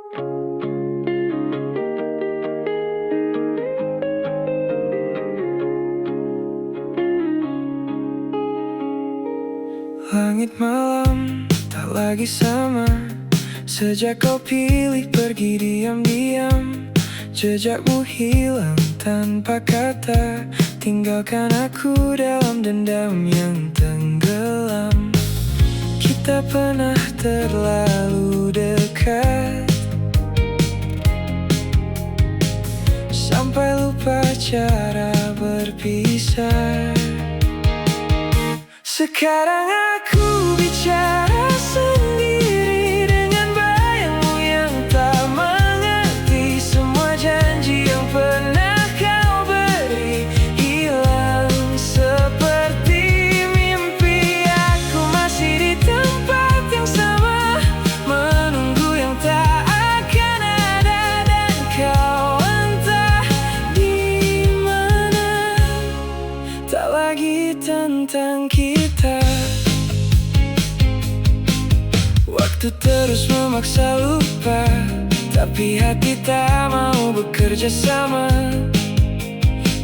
Langit malam tak lagi sama sejak kau pilih pergi diam-diam. Jejakmu hilang tanpa kata, tinggalkan aku dalam dendam yang tenggelam. Kita pernah terlalu dekat sampai lupa cara berpisah. Sekarang aku bicara sendiri dengan bayangmu yang tak mengerti. Semua janji yang pernah kau beri hilang seperti mimpi. Aku masih di tempat yang sama, menunggu yang tak akan ada. Dan kau entah di mana. Tak lagi tentang kita. Waktu terus memaksa lupa, tapi hati tak mau bekerja sama.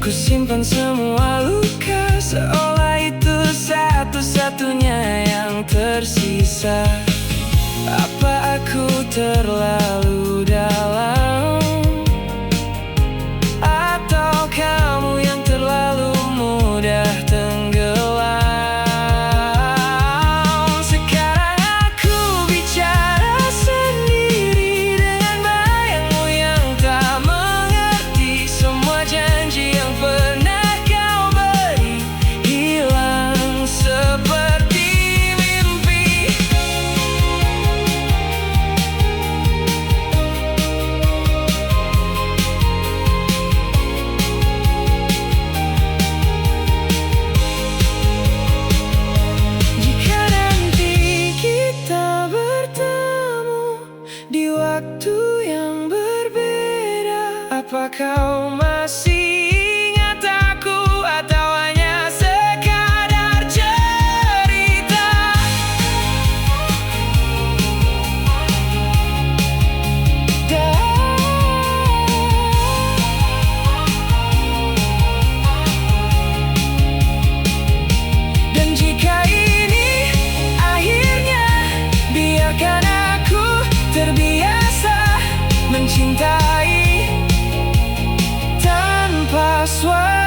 Ku simpan semua luka, seolah itu satu-satunya yang tersisa. Apa aku terlalu dalam, atau kamu yang terlalu mudah tenggelam? Sekarang aku bicara sendiri dengan bayangmu yang tak mengerti. Semua janji yang pernah kau beri hilang seperti mimpi. Jika nanti kita bertemu di waktu yang berbeda, apa kau masih ingat aku atau hanya sekadar cerita? Dan jika ini akhirnya, biarkan aku terbiasa mencintai tanpa suara.